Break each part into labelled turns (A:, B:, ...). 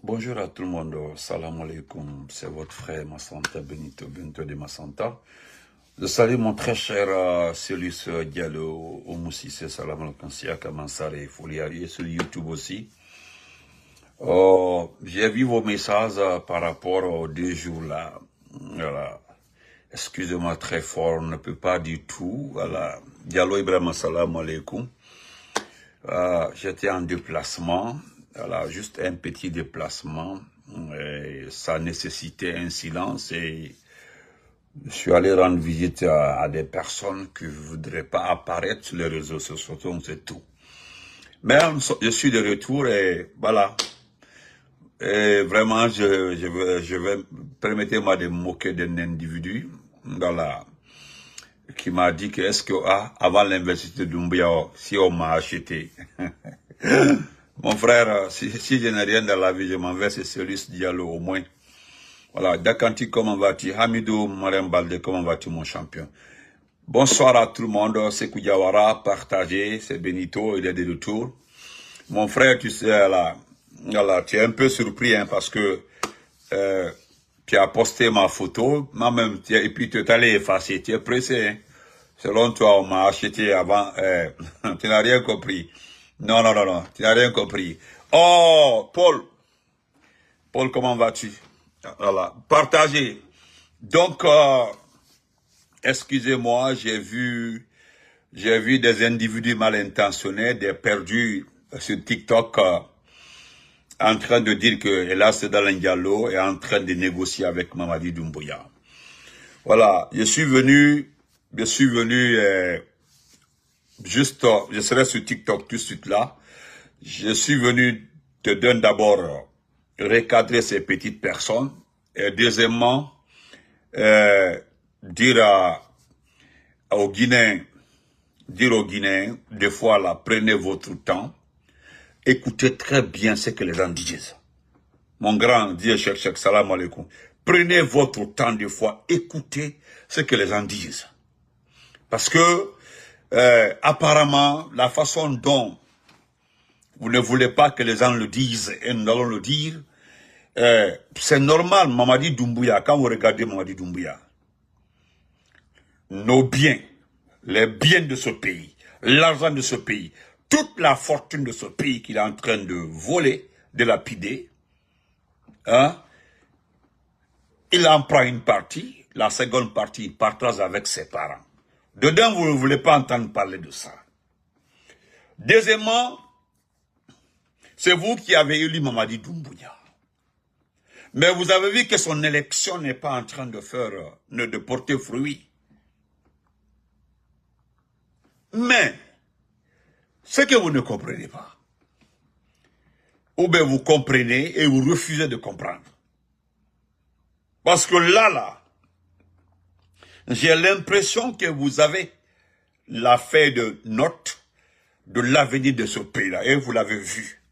A: Bonjour à tout le monde, salam alaikum, c'est votre frère Massanta Benito de Massanta. Je salue mon très cher Célus Diallo, Oumoussissé, salam alaikum, Siaka Mansare, Foliari, et sur YouTube aussi. J'ai vu vos messages par rapport aux 2 jours là. Voilà. Excusez-moi très fort, on ne peut pas dire tout. Voilà. Diallo Ibrahim, salam alaikum. J'étais en déplacement. Voilà, juste un petit déplacement, et ça nécessitait un silence et je suis allé rendre visite à des personnes qui ne voudraient pas apparaître sur les réseaux sociaux, c'est tout. Mais je suis de retour et voilà. Et vraiment, je vais permettez-moi de me moquer d'un individu, voilà, qui m'a dit que est-ce que avant l'université d'Oumbia, si on m'a acheté. Mon frère, si je n'ai rien dans la vie, je m'en vais, c'est Célus Diallo au moins. Voilà, Dakanti, comment vas-tu? Hamidou Marembalde, comment vas-tu mon champion? Bonsoir à tout le monde, c'est Koudjawara, partagé, c'est Benito, il est de retour. Mon frère, tu sais, là, tu es un peu surpris, hein, parce que tu as posté ma photo, moi-même, et puis tu es allé effacer, tu es pressé, hein. Selon toi, on m'a acheté avant, tu n'as rien compris. Non, tu n'as rien compris. Oh, Paul, comment vas-tu? Voilà, partagez. Donc, excusez-moi, j'ai vu des individus mal intentionnés, des perdus sur TikTok, en train de dire que Hélas Dalin Diallo est en train de négocier avec Mamadi Doumbouya. Voilà, je suis venu, juste, je serai sur TikTok tout de suite là. Je suis venu te donner d'abord recadrer ces petites personnes et deuxièmement dire aux Guinéens, des fois là, prenez votre temps, écoutez très bien ce que les gens disent. Mon grand, dit Cheikh, salam alaikum. Prenez votre temps des fois, écoutez ce que les gens disent. Parce que apparemment, la façon dont vous ne voulez pas que les gens le disent et nous allons le dire, c'est normal, Mamadi Doumbouya, quand vous regardez Mamadi Doumbouya, nos biens, les biens de ce pays, l'argent de ce pays, toute la fortune de ce pays qu'il est en train de voler, de lapider, hein, il en prend une partie, la seconde partie, il partage avec ses parents. Dedans, vous ne voulez pas entendre parler de ça. Deuxièmement, c'est vous qui avez élu Mamadi Doumbouya. Mais vous avez vu que son élection n'est pas en train de porter fruit. Mais, ce que vous ne comprenez pas, ou bien vous comprenez et vous refusez de comprendre. Parce que là, j'ai l'impression que vous avez la feuille de note de l'avenir de ce pays-là, et vous l'avez vu.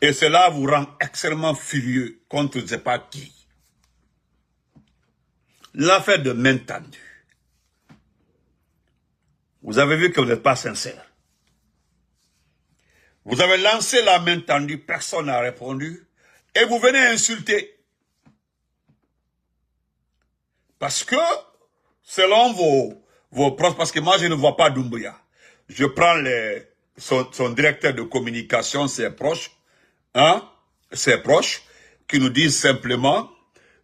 A: Et cela vous rend extrêmement furieux contre je ne sais pas qui. L'affaire de main tendue. Vous avez vu que vous n'êtes pas sincère. Vous avez lancé la main tendue, personne n'a répondu, et vous venez insulter. Parce que, selon vos proches, parce que moi je ne vois pas Doumbouya, je prends son directeur de communication, ses proches, hein, ses proches, qui nous disent simplement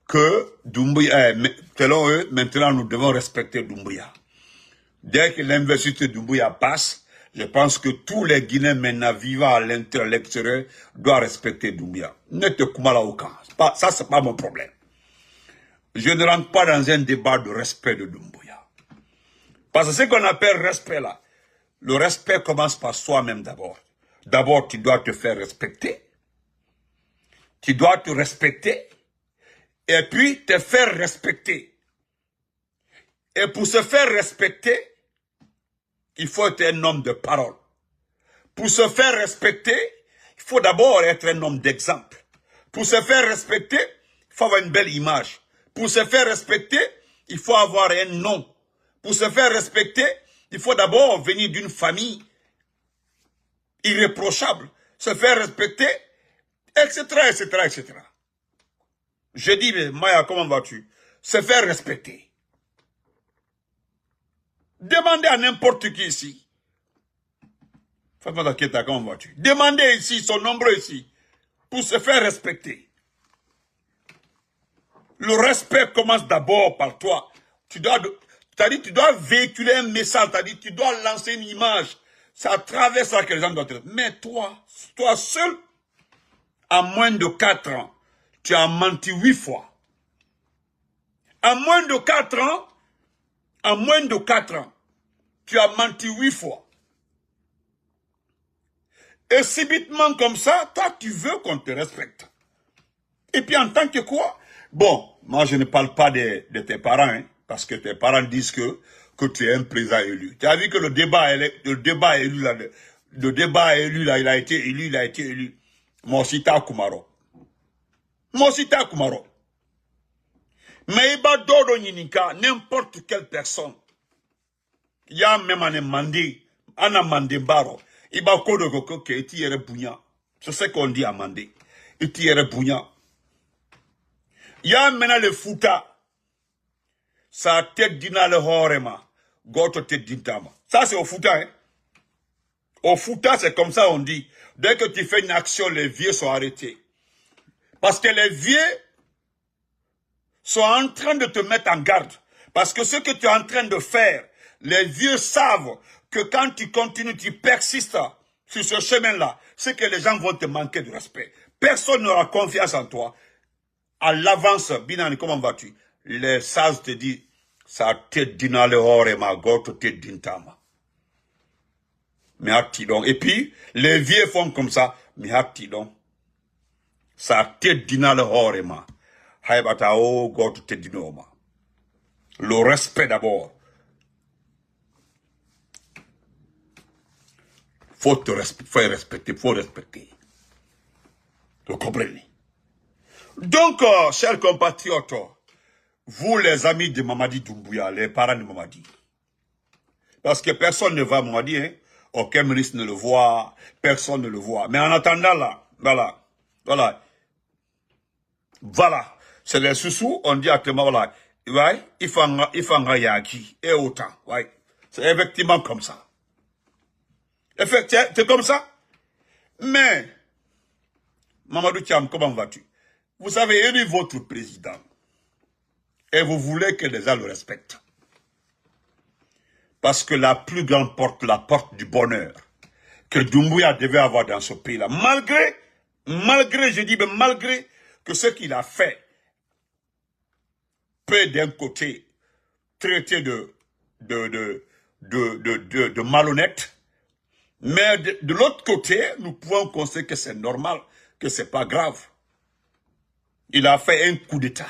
A: que Doumbouya, selon eux, maintenant nous devons respecter Doumbouya. Dès que l'investiture de Doumbouya passe, je pense que tous les Guinéens maintenant vivant à l'extérieur doivent respecter Doumbouya. Ne te kumala aucun. Ça, c'est pas mon problème. Je ne rentre pas dans un débat de respect de Doumbouya. Parce que ce qu'on appelle respect là, le respect commence par soi-même d'abord. D'abord, tu dois te faire respecter. Tu dois te respecter. Et puis, te faire respecter. Et pour se faire respecter, il faut être un homme de parole. Pour se faire respecter, il faut d'abord être un homme d'exemple. Pour se faire respecter, il faut avoir une belle image. Pour se faire respecter, il faut avoir un nom. Pour se faire respecter, il faut d'abord venir d'une famille irréprochable. Se faire respecter, etc., etc., etc. Je dis, mais Maya, comment vas-tu? Se faire respecter. Demandez à n'importe qui ici. Fatma Daketa, comment vas-tu? Demandez ici, ils sont nombreux ici, pour se faire respecter. Le respect commence d'abord par toi. Tu dois véhiculer un message, tu dois lancer une image. C'est à travers ça que les gens doivent être. Mais toi seul, à moins de 4 ans, tu as menti 8 fois. À moins de 4 ans, tu as menti 8 fois. Et subitement comme ça, toi, tu veux qu'on te respecte. Et puis en tant que quoi? Bon, moi je ne parle pas de tes parents, hein, parce que tes parents disent que tu es un président élu. Tu as vu que le débat élu là, il a été élu. Mosita Kumaro. Mais il va dodo ninika, n'importe quelle personne. Il y a même un mandé, baro. Il va kodo koko ke iti yere bounya. C'est ce qu'on dit à mandé. Iti yere bounya. Il y a maintenant le Fouta. Sa tête dina le horema. Goto tête dintama. Ça c'est au Fouta, hein. Au Fouta, c'est comme ça on dit. Dès que tu fais une action, les vieux sont arrêtés. Parce que les vieux sont en train de te mettre en garde. Parce que ce que tu es en train de faire, les vieux savent que quand tu continues, tu persistes sur ce chemin-là, c'est que les gens vont te manquer de respect. Personne n'aura confiance en toi. À l'avance, Binani, comment vas-tu? Les sages te disent, ça te dina le horema, goto te dintama. Mais attidon. Et puis, les vieux font comme ça, mais attidon. Ça te dina le horema. Haibata o goto te dinoma. Le respect d'abord. Faut respecter. Vous comprenez? Donc, chers compatriotes, vous les amis de Mamadi Doumbouya, les parents de Mamadi, parce que personne ne va à Mamadi, hein? Aucun ministre ne le voit, personne ne le voit. Mais en attendant là, voilà, c'est les sous-sous, on dit à tout le monde, voilà, ouais, il faut un yaki, et autant, ouais. C'est effectivement comme ça. Effectivement, c'est comme ça. Mais, Mamadou Thiam, comment vas-tu? Vous avez élu votre président. Et vous voulez que les gens le respectent. Parce que la plus grande porte, la porte du bonheur, que Doumbouya devait avoir dans ce pays-là, malgré que ce qu'il a fait peut d'un côté traiter de malhonnête, mais de l'autre côté, nous pouvons constater que c'est normal, que c'est pas grave. Il a fait un coup d'État.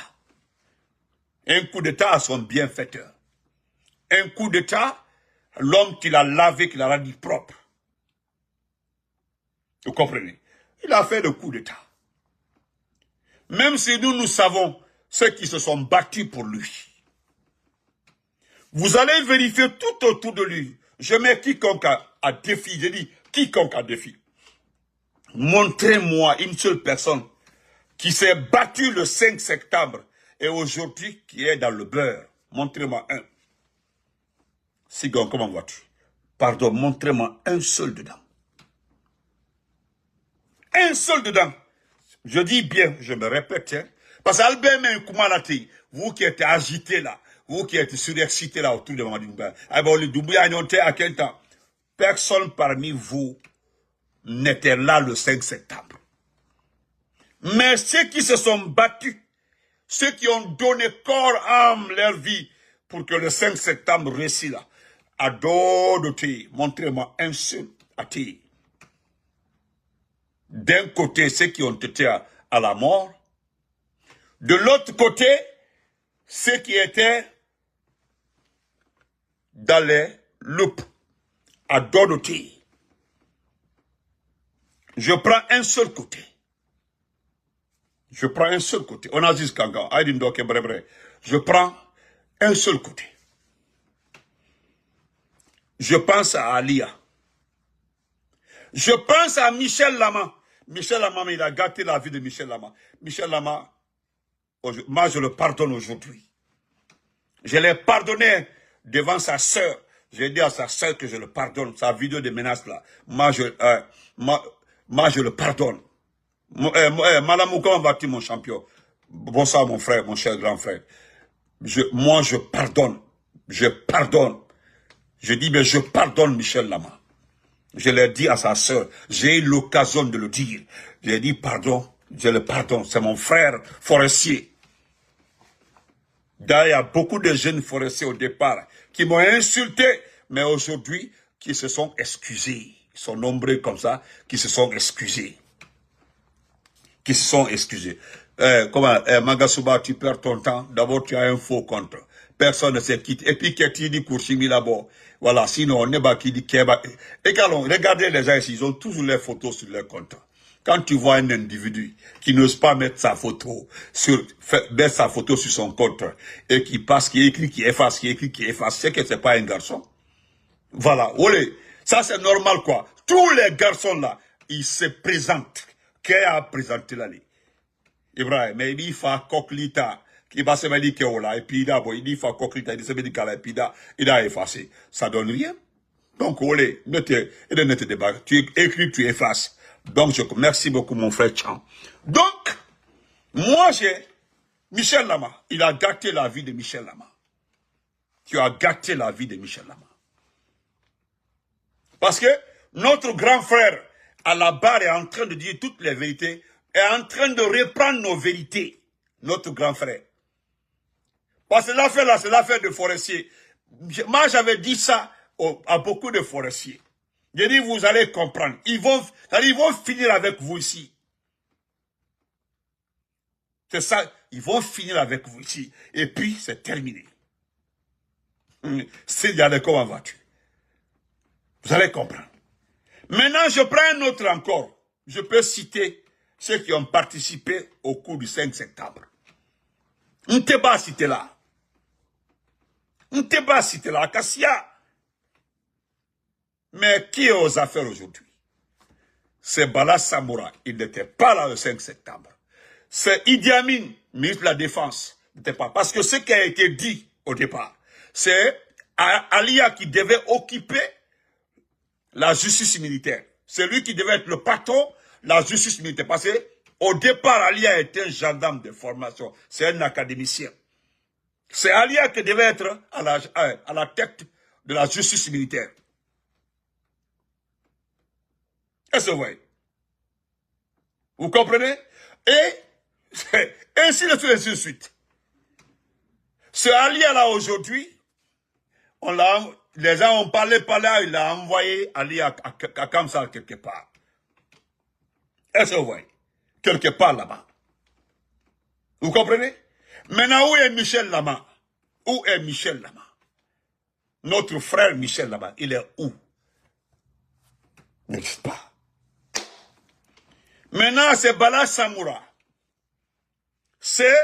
A: Un coup d'État à son bienfaiteur. Un coup d'État, l'homme qui l'a lavé, qui l'a rendu propre. Vous comprenez? Il a fait le coup d'État. Même si nous savons ceux qui se sont battus pour lui. Vous allez vérifier tout autour de lui. Je mets quiconque à défi. Je dis quiconque à défi. Montrez-moi une seule personne qui s'est battue le 5 septembre et aujourd'hui qui est dans le beurre. Montrez-moi un. Sigon, comment vas-tu? Pardon, montrez-moi un seul dedans. Un seul dedans. Je dis bien, je me répète, hein, parce qu'Albert Koumalati, vous qui êtes agité là, vous qui êtes surexcité là autour de Mamadi Doumbouya, à quel temps? Personne parmi vous n'était là le 5 septembre. Mais ceux qui se sont battus, ceux qui ont donné corps, âme, leur vie, pour que le 5 septembre réussit là, à d'autres, montrez-moi un seul à thé. D'un côté, ceux qui ont été à la mort. De l'autre côté, ceux qui étaient dans les loupes, à d'autres. Je prends un seul côté. On a dit Kanga, je prends un seul côté. Je pense à Alia. Je pense à Michel Lama. Michel Lama, il a gâté la vie de Michel Lama. Michel Lama, moi je le pardonne aujourd'hui. Je l'ai pardonné devant sa sœur. J'ai dit à sa sœur que je le pardonne. Sa vidéo de menace là. Moi je le pardonne. Madame, comment vas-tu mon champion? Bonsoir mon frère, mon cher grand frère. Moi je pardonne. Je pardonne. Je dis, mais je pardonne Michel Lama. Je l'ai dit à sa sœur. J'ai eu l'occasion de le dire. J'ai dit, pardon, je le pardonne. C'est mon frère forestier. D'ailleurs, il y a beaucoup de jeunes forestiers au départ qui m'ont insulté, mais aujourd'hui, qui se sont excusés. Ils sont nombreux comme ça, qui se sont excusés. Qui se sont excusés. Magasuba, tu perds ton temps. D'abord, tu as un faux compte. Personne ne se quitte. Et puis, qu'est-ce dit pour Chimi là-bas? Voilà, sinon, on n'est pas qui dit Keba. Égalons, regardez les gens ici, ils ont toujours les photos sur leur compte. Quand tu vois un individu qui n'ose pas mettre sa photo sur son compte et qui passe, qui écrit, qui efface, c'est que c'est pas un garçon. Voilà, olé. Ça c'est normal quoi. Tous les garçons là, ils se présentent. Qui a présenté là? Ibrahim, mais il faut coquelita. Qui va se dire que là, et puis il dit faut coquelita, il se dit qu'il a, et puis il a effacé. Ça donne rien. Donc, olé, ne te débat. Tu écris, tu effaces. Donc, merci beaucoup, mon frère Chan. Donc, moi, Michel Lama, il a gâté la vie de Michel Lama. Tu as gâté la vie de Michel Lama. Parce que notre grand frère, à la barre, est en train de dire toutes les vérités, est en train de reprendre nos vérités. Notre grand frère. Parce que l'affaire là, c'est l'affaire de forestiers. Moi, j'avais dit ça à beaucoup de forestiers. J'ai dit, vous allez comprendre. Ils vont finir avec vous ici. C'est ça. Ils vont finir avec vous ici. Et puis, c'est terminé. S'il y a des comment vas-tu? Vous allez comprendre. Maintenant, je prends un autre encore. Je peux citer ceux qui ont participé au coup du 5 septembre. Nteba cité là. Nteba cité là. Akassia. Mais qui est aux affaires aujourd'hui? C'est Bala Samoura. Il n'était pas là le 5 septembre. C'est Idi Amin, ministre de la Défense. Il n'était pas. Parce que ce qui a été dit au départ, c'est Alia qui devait occuper la justice militaire. C'est lui qui devait être le patron de la justice militaire. Parce que au départ, Alia était un gendarme de formation. C'est un académicien. C'est Alia qui devait être à la tête de la justice militaire. Est-ce que vous voyez? Vous comprenez? Et ainsi de suite. Ce Alia là aujourd'hui, les gens ont parlé par là, il a envoyé Ali à Kamsa quelque part. Est-ce que vous voyez? Quelque part là-bas. Vous comprenez? Maintenant, où est Michel Lama? Où est Michel Lama? Notre frère Michel Lama, il est où? N'est-ce pas? Maintenant, c'est Bala Samoura. C'est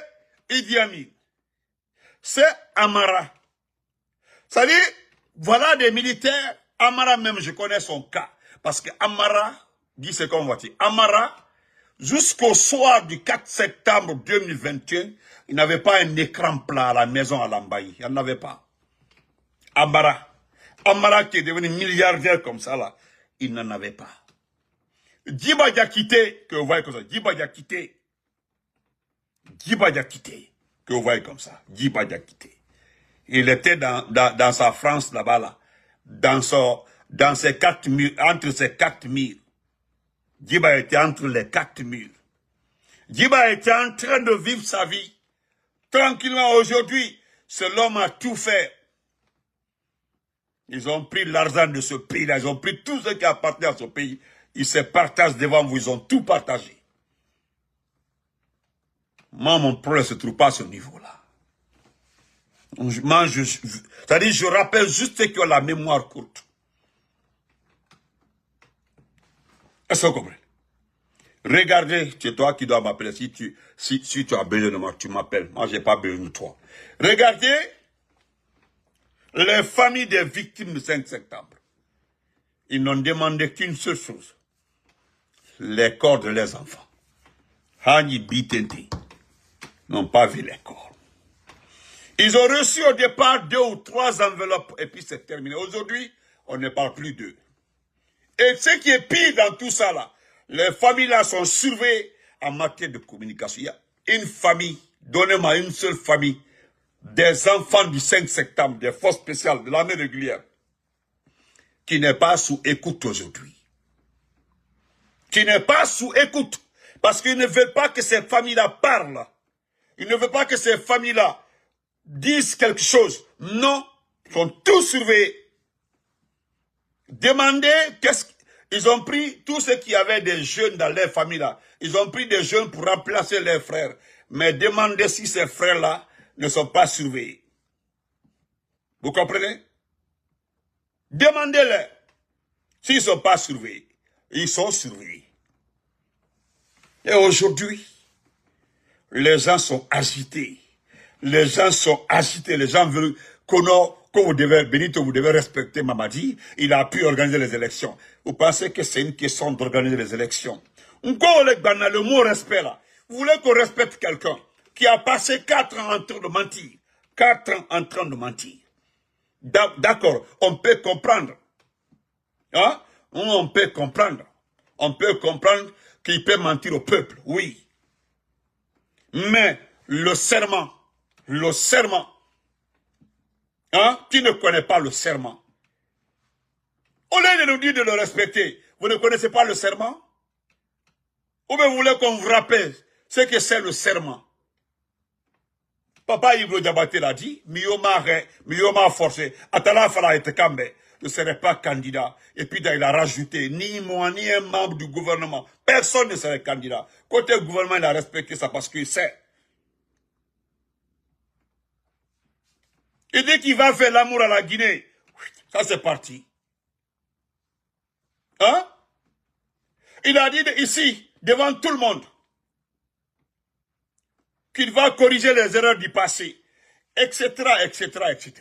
A: Idi Amin. C'est Amara. C'est-à-dire, voilà des militaires. Amara même, je connais son cas. Parce que Amara, dit ce qu'on va dire. Amara, jusqu'au soir du 4 septembre 2021, il n'avait pas un écran plat à la maison à Lambaye. Il n'en avait pas. Amara. Amara qui est devenu milliardaire comme ça, là, il n'en avait pas. Djiba Diakité, que vous voyez comme ça. Djiba Diakité. Djiba Diakité, que vous voyez comme ça. Djiba Diakité. Il était dans sa France là-bas, là. Dans ses 4 murs, entre ces 4 murs. Djiba était entre les 4 murs. Djiba était en train de vivre sa vie. Tranquillement aujourd'hui, l'homme a tout fait. Ils ont pris l'argent de ce pays-là. Ils ont pris tout ce qui appartenait à ce pays. Ils se partagent devant vous. Ils ont tout partagé. Moi, mon problème ne se trouve pas à ce niveau-là. C'est-à-dire, je rappelle juste ceux qui ont la mémoire courte. Est-ce que vous comprenez? Regardez, c'est toi qui dois m'appeler. Si tu as besoin de moi, tu m'appelles. Moi, je n'ai pas besoin de toi. Regardez les familles des victimes du 5 septembre. Ils n'ont demandé qu'une seule chose. les corps de leurs enfants. Hani Bitenti n'ont pas vu les corps. Ils ont reçu au départ 2 ou 3 enveloppes et puis c'est terminé. Aujourd'hui, on ne parle plus d'eux. Et ce qui est pire dans tout ça là, les familles là sont surveillées en matière de communication. Il y a une famille, donnez-moi une seule famille, des enfants du 5 septembre, des forces spéciales, de l'armée régulière, qui n'est pas sous écoute aujourd'hui. Qui n'est pas sous écoute. Parce qu'ils ne veulent pas que ces familles-là parlent. Ils ne veulent pas que ces familles-là disent quelque chose. Non, ils sont tous surveillés. Demandez, ils ont pris tous ceux qui avaient des jeunes dans leur famille-là. Ils ont pris des jeunes pour remplacer leurs frères. Mais demandez si ces frères-là ne sont pas surveillés. Vous comprenez? Demandez-leur s'ils ne sont pas surveillés. Ils sont surveillés. Et aujourd'hui, les gens sont agités. Les gens sont agités. Les gens veulent que vous devez, Benito, vous devez respecter Mamadi. Il a pu organiser les élections. Vous pensez que c'est une question d'organiser les élections? Le mot respect là. Vous voulez qu'on respecte quelqu'un qui a passé 4 ans en train de mentir. 4 ans en train de mentir. D'accord, on peut comprendre. Hein? On peut comprendre. On peut comprendre qu'il peut mentir au peuple, oui. Mais le serment, hein? Qui ne connaît pas le serment? Au lieu de nous dire de le respecter, vous ne connaissez pas le serment? Ou bien vous voulez qu'on vous rappelle ce que c'est le serment? Papa Ibro Diabaté l'a dit, Miyoma forcé, Atala Fala et Kambe ne serait pas candidat. Et puis il a rajouté, ni moi, ni un membre du gouvernement, personne ne serait candidat. Côté gouvernement, il a respecté ça parce qu'il sait. Il dit qu'il va faire l'amour à la Guinée. Ça c'est parti. Hein? Il a dit ici, devant tout le monde, qu'il va corriger les erreurs du passé, etc., etc., etc.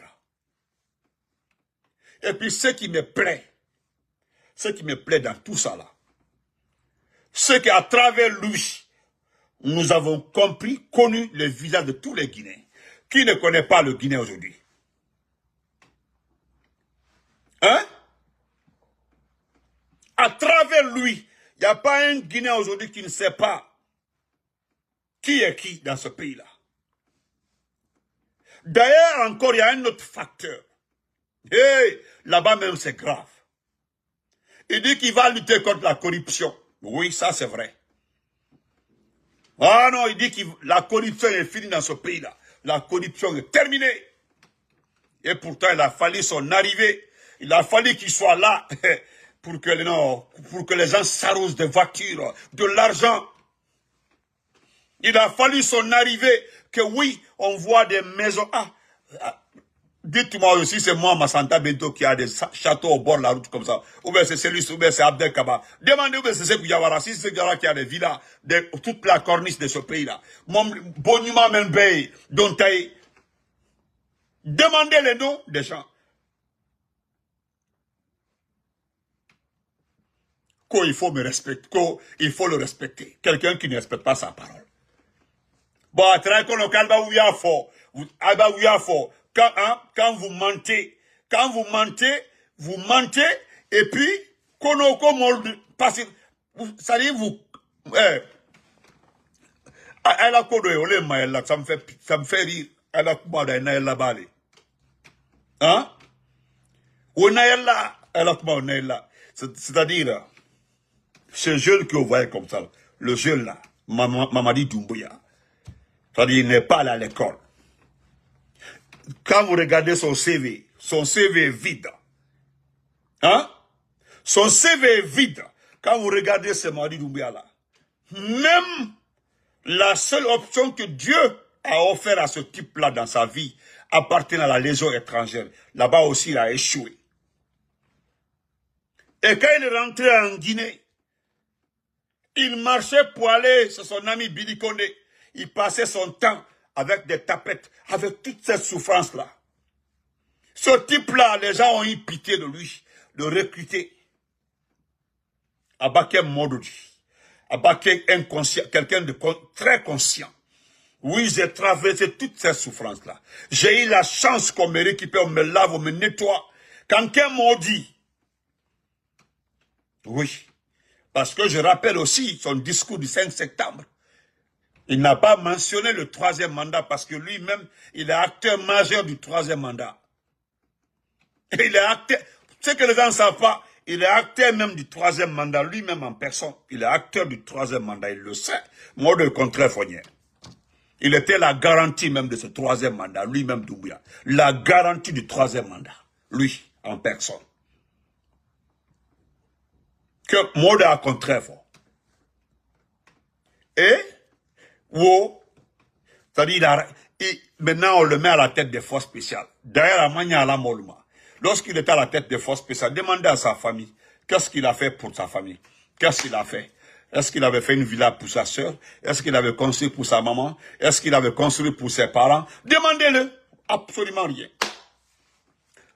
A: Et puis ce qui me plaît dans tout ça là, c'est qu'à travers lui, nous avons compris, connu le visage de tous les Guinéens. Qui ne connaît pas le Guinée aujourd'hui? Hein? À travers lui, il n'y a pas un Guinéen aujourd'hui qui ne sait pas qui est qui dans ce pays-là. D'ailleurs, encore, il y a un autre facteur. Hey, là-bas même, c'est grave. Il dit qu'il va lutter contre la corruption. Oui, ça c'est vrai. Ah non, il dit que la corruption est finie dans ce pays-là. La corruption est terminée. Et pourtant, il a fallu son arrivée. Il a fallu qu'il soit là pour que les gens s'arrosent des voitures, de l'argent. Il a fallu son arrivée que oui, on voit des maisons. Dites-moi aussi, c'est moi, Massanta Bento, qui a des châteaux au bord de la route comme ça. Ou bien c'est celui, ou bien c'est Abdel Kaba. Demandez, ou bien c'est Sekuyawara. Si c'est Sekuyawara qui a des villas, toute la corniche de ce pays-là. Mon Bonuma Menbey, Dontaï. Demandez les noms des gens. Il faut me respecter. Il faut le respecter. Quelqu'un qui ne respecte pas sa parole. Bon, très qu'on Quand vous mentez, vous mentez, et puis, ça dit, vous, elle a ça me fait rire, elle a hein? C'est-à-dire, ce jeune que vous voyez comme ça, le jeune là, Mamadi Doumbouya, c'est-à-dire, il n'est pas allé à l'école. Quand vous regardez son CV est vide. Hein? Son CV est vide. Quand vous regardez ce Mamadi Doumbouya là, même la seule option que Dieu a offert à ce type-là dans sa vie appartient à la légion étrangère. Là-bas aussi, il a échoué. Et quand il est rentré en Guinée, il marchait pour aller chez son ami Billy Condé. Il passait son temps avec des tapettes, avec toute cette souffrance-là. Ce type-là, les gens ont eu pitié de lui, de recruter. À Bakem Mododi. Abaké inconscient, quelqu'un de très conscient. Oui, j'ai traversé toutes ces souffrances-là. J'ai eu la chance qu'on me récupère, on me lave, on me nettoie. Quand quelqu'un m'a dit, oui, parce que je rappelle aussi son discours du 5 septembre. Il n'a pas mentionné le 3e mandat parce que lui-même, il est acteur majeur du 3e mandat. Et il est acteur, ce que les gens ne savent pas, il est acteur même du 3e mandat, lui-même en personne. Il est acteur du 3e mandat, il le sait. Moi, de contraire, Fournier. Il était la garantie même de ce 3e mandat, lui-même Doumbouya. La garantie du 3e mandat, lui, en personne. Que Maud a contraire fort. Et, c'est-à-dire, maintenant on le met à la tête des forces spéciales. D'ailleurs, à Manya Moluma, lorsqu'il était à la tête des forces spéciales, demandez à sa famille, qu'est-ce qu'il a fait pour sa famille? Qu'est-ce qu'il a fait? Est-ce qu'il avait fait une villa pour sa sœur? Est-ce qu'il avait construit pour sa maman? Est-ce qu'il avait construit pour ses parents? Demandez-le. Absolument rien.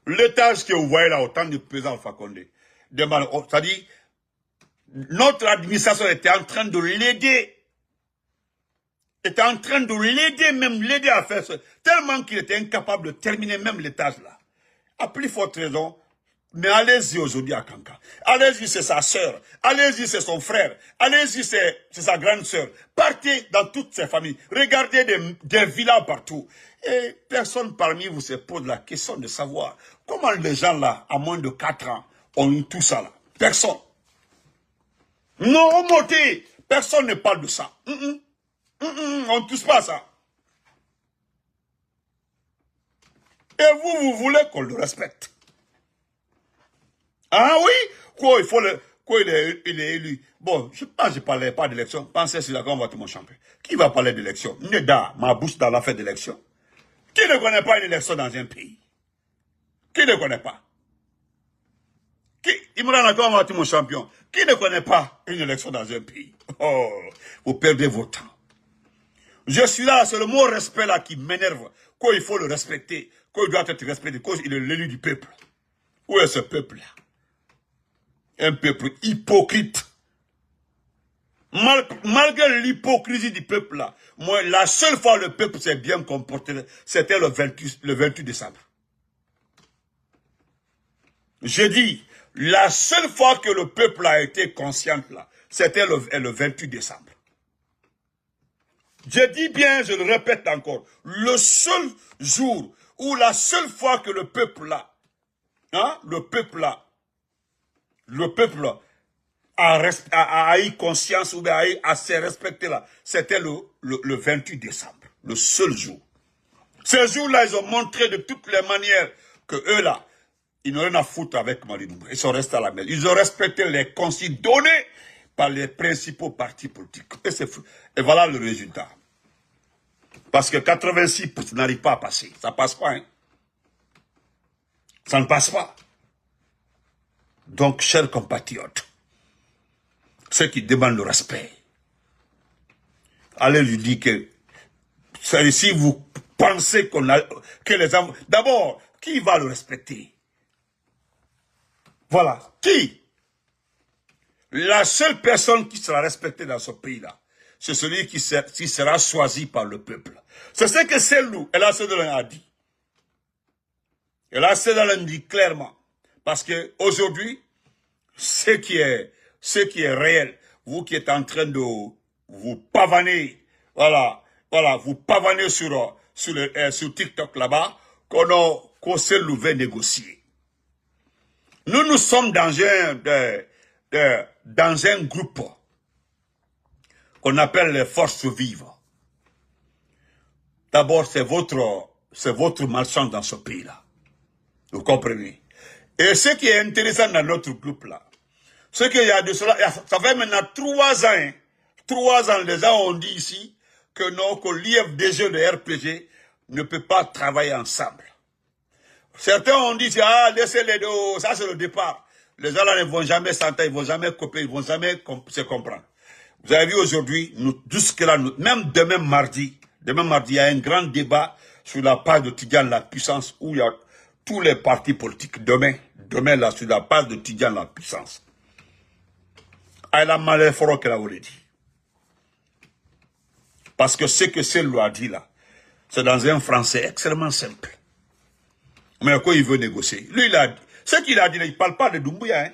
A: L'étage que vous voyez là, au temps du président Fakonde, c'est-à-dire, notre administration était en train de l'aider. Était en train de l'aider, même l'aider à faire ça. Tellement qu'il était incapable de terminer même l'étage là. À plus forte raison, mais allez-y aujourd'hui à Kanka. Allez-y, c'est sa sœur. Allez-y, c'est son frère. Allez-y, c'est sa grande sœur. Partez dans toutes ces familles. Regardez des villas partout. Et personne parmi vous se pose la question de savoir comment les gens là, à moins de 4 ans, ont eu tout ça là. Personne. Non, moté. Personne ne parle de ça. On ne touche pas à ça. Et vous voulez qu'on le respecte. Ah oui? Quoi, il faut le... Quoi, il est élu. Bon, je pense que je ne parlais pas d'élection. Pensez si d'accord, on va tout mon champion. Qui va parler d'élection? Neda, ma bouche dans l'affaire d'élection. Qui ne connaît pas une élection dans un pays? Qui ne connaît pas? Qui, Imran Akon va tout mon champion. Qui ne connaît pas une élection dans un pays? Oh, vous perdez votre temps. Je suis là, c'est le mot respect là qui m'énerve. Quoi, il faut le respecter. Quoi, il doit être respecté. Quoi, il est l'élu du peuple. Où est ce peuple-là? Un peuple hypocrite. Malgré l'hypocrisie du peuple-là, moi, la seule fois le peuple s'est bien comporté, c'était le 28 décembre. J'ai dit, la seule fois que le peuple a été conscient là, c'était le 28 décembre. Je dis bien, je le répète encore, le seul jour ou la seule fois que le peuple là, le peuple a eu conscience ou a se respecté là, c'était le 28 décembre, le seul jour. Ces jours-là, ils ont montré de toutes les manières que eux là, ils n'ont rien à foutre avec Mali Doumbouya. Ils sont restés à la maison. Ils ont respecté les consignes données par les principaux partis politiques. Et voilà le résultat. Parce que 86% n'arrive pas à passer. Ça passe pas, hein. Ça ne passe pas. Donc, chers compatriotes, ceux qui demandent le respect, allez lui dire que si vous pensez que les hommes... D'abord, qui va le respecter? Voilà. Qui? La seule personne qui sera respectée dans ce pays-là, c'est celui qui sera choisi par le peuple. C'est ce que Selou, El Assedolan a dit. El Assedolan dit clairement. Parce que aujourd'hui, ce qui est réel, vous qui êtes en train de vous pavaner, vous pavanez sur TikTok là-bas, qu'on Selou veut négocier. Nous sommes dans un groupe qu'on appelle les forces vives. D'abord, c'est votre malchance dans ce pays-là. Vous comprenez? Et ce qui est intéressant dans notre groupe-là, c'est qu'il y a de cela, ça fait maintenant 3 ans, hein, 3 ans, les gens ont dit ici que l'IFDG, le RPG, ne peut pas travailler ensemble. Certains ont dit, laissez les deux, ça c'est le départ. Les gens là ne vont jamais s'entendre, ils ne vont jamais copier, ils ne vont jamais se comprendre. Vous avez vu aujourd'hui, jusque-là, même demain mardi, il y a un grand débat sur la page de Tidjane la puissance, où il y a tous les partis politiques. Demain là, sur la page de Tidjane la puissance. Elle a mal fort qu'elle a voulu dire. Parce que ce que Selou a dit là, c'est dans un français extrêmement simple. Mais quoi il veut négocier? Lui, ce qu'il a dit, il ne parle pas de Doumbouya. Hein.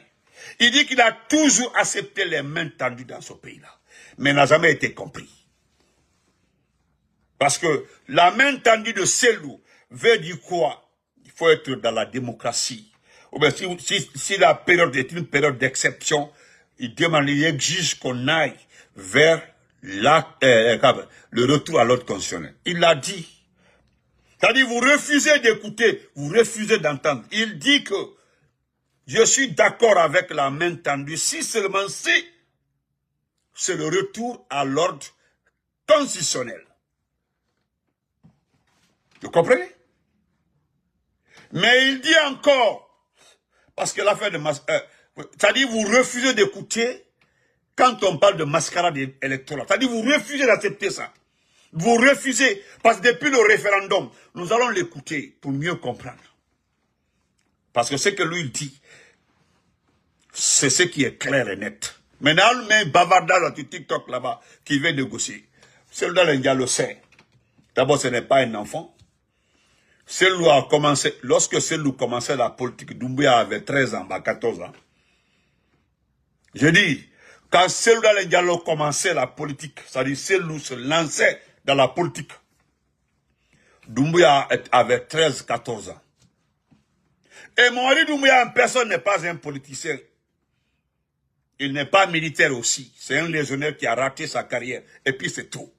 A: Il dit qu'il a toujours accepté les mains tendues dans ce pays-là. Mais n'a jamais été compris. Parce que la main tendue de Selou veut dire quoi? Il faut être dans la démocratie. Ou bien si la période est une période d'exception, il demande, il exige qu'on aille vers le retour à l'ordre constitutionnel. Il l'a dit. C'est-à-dire, vous refusez d'écouter, vous refusez d'entendre. Il dit que je suis d'accord avec la main tendue, si seulement si c'est le retour à l'ordre constitutionnel. Vous comprenez? Mais il dit encore, parce que l'affaire de c'est-à-dire vous refusez d'écouter quand on parle de mascarade électorale. C'est-à-dire vous refusez d'accepter ça. Vous refusez, parce que depuis le référendum, nous allons l'écouter pour mieux comprendre. Parce que ce que lui dit, c'est ce qui est clair et net. Maintenant, le même bavardage sur TikTok là-bas, qui veut négocier. Celui-là, l'Indien le sait. D'abord, ce n'est pas un enfant. Selou a commencé, lorsque Selou commençait la politique, Doumbouya avait 13 ans, 14 ans. Je dis, quand Selou Diallo commençait la politique, c'est-à-dire Selou se lançait dans la politique, Doumbouya avait 13-14 ans. Et Mamadi Doumbouya en personne n'est pas un politicien. Il n'est pas militaire aussi. C'est un légionnaire qui a raté sa carrière. Et puis c'est tout.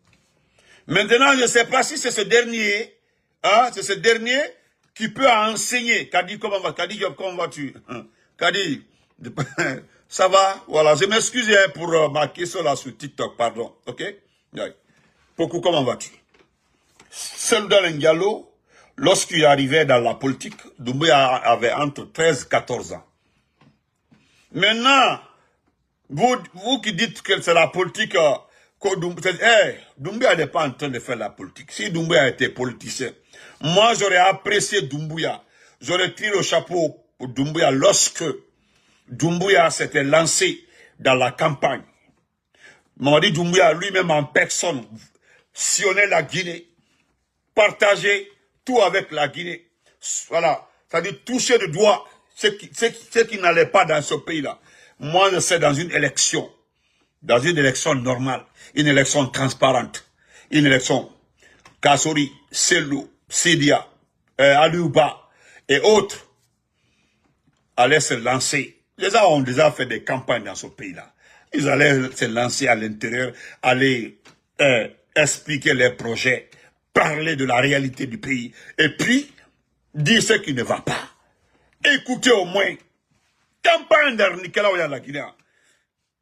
A: Maintenant, je ne sais pas si c'est ce dernier, hein, c'est ce dernier qui peut enseigner. Kadi, comment vas-tu? Kadi, ça va? Voilà, je m'excuse pour ma question là sur TikTok, pardon. Ok? Beaucoup, comment vas-tu? Selou Diallo, lorsqu'il arrivait dans la politique, Doumbouya avait entre 13 et 14 ans. Maintenant, vous qui dites que c'est la politique, Doumbouya n'est pas en train de faire la politique. Si Doumbouya était politicien, moi j'aurais apprécié Doumbouya. J'aurais tiré le chapeau pour Doumbouya lorsque Doumbouya s'était lancé dans la campagne. Mamadi Doumbouya lui-même en personne sillonnait la Guinée, partageait tout avec la Guinée. Voilà, c'est-à-dire toucher de doigt ce qui n'allait pas dans ce pays-là. Moi, je sais dans une élection normale, une élection transparente, une élection, Kassori, Selou, Sidia, Aliouba et autres allaient se lancer. Les gens ont déjà fait des campagnes dans ce pays-là. Ils allaient se lancer à l'intérieur, aller expliquer les projets, parler de la réalité du pays, et puis dire ce qui ne va pas. Écoutez au moins, campagne d'Arnikela ou la Guinée.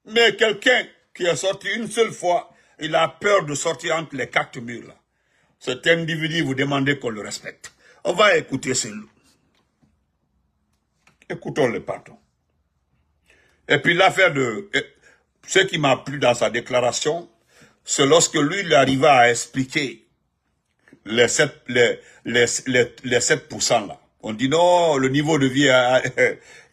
A: Mais quelqu'un qui est sorti une seule fois, il a peur de sortir entre les quatre murs là. Cet individu, vous demandez qu'on le respecte. On va écouter Selou. Écoutons le patron. Et puis l'affaire de... Ce qui m'a plu dans sa déclaration, c'est lorsque lui, il arriva à expliquer les 7% là. On dit non, le niveau de vie...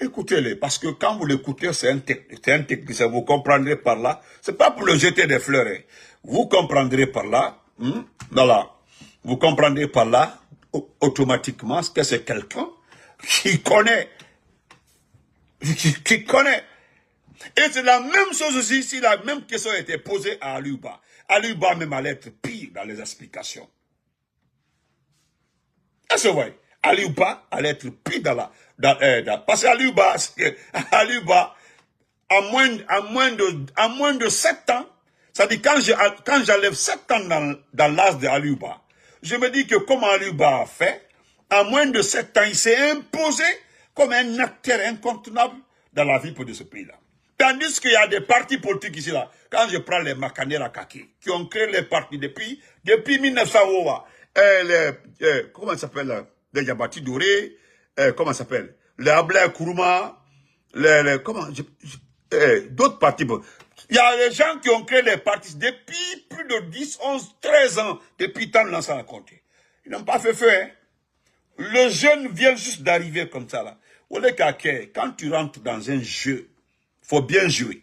A: Écoutez-les, parce que quand vous l'écoutez, c'est un technicien, vous comprendrez par là. C'est pas pour le jeter des fleurs. Hein. Vous comprendrez par là, voilà. Vous comprendrez par là, automatiquement, que c'est quelqu'un qui connaît. Qui connaît. Et c'est la même chose aussi si la même question était posée à Aliouba. Aliouba même allait être pire dans les explications. Est-ce que vous voyez? Aliouba allait être pire parce qu'Aliouba, à moins de 7 ans, ça dit quand j'enlève 7 ans dans l'âge de Aliouba, je me dis que comment Aliouba a fait, à moins de 7 ans, il s'est imposé comme un acteur incontournable dans la vie de ce pays-là. Tandis qu'il y a des partis politiques ici, là, quand je prends les Makanera Kaki, qui ont créé les partis depuis 1900, comment ça s'appelle, les Yabati Doré, comment ça s'appelle, les Ablaï Kourouma, d'autres partis. Il y a des gens qui ont créé les partis depuis plus de 10, 11, 13 ans, depuis tant de l'ensemble à compter. Ils n'ont pas fait feu, hein. Le jeune vient juste d'arriver comme ça, là. Quand tu rentres dans un jeu, il faut bien jouer.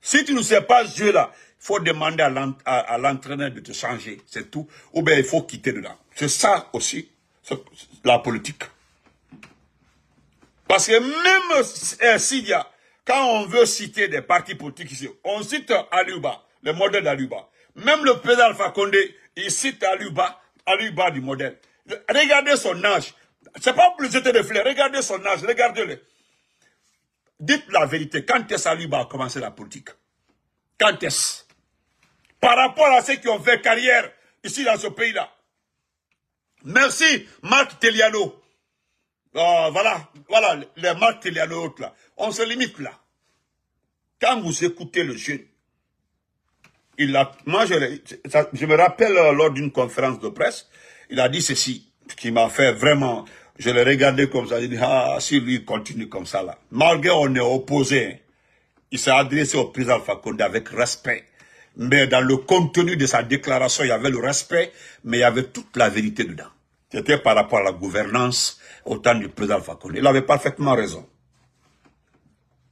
A: Si tu ne sais pas jouer là, il faut demander à l'entraîneur de te changer, c'est tout. Ou bien il faut quitter dedans. C'est ça aussi, la politique. Parce que même s'il y a, quand on veut citer des partis politiques ici, on cite Aliouba, le modèle d'Aliouba. Même le président Alpha Condé, il cite Aliouba du modèle. Regardez son âge. C'est pas pour le jeter des fleurs. Regardez son âge, regardez-le. Dites la vérité. Quand est-ce Aliouba a commencé la politique? Quand est-ce? Par rapport à ceux qui ont fait carrière ici dans ce pays-là. Merci, Marc Teliano. Voilà, les Marc Teliano là. On se limite là. Quand vous écoutez le jeune, moi je me rappelle lors d'une conférence de presse, il a dit ceci, qui m'a fait vraiment, je l'ai regardé comme ça, il dit, ah, si lui continue comme ça là. Malgré on est opposé, il s'est adressé au président Alpha Condé avec respect. Mais dans le contenu de sa déclaration, il y avait le respect, mais il y avait toute la vérité dedans. C'était par rapport à la gouvernance au temps du président Alpha Condé. Il avait parfaitement raison.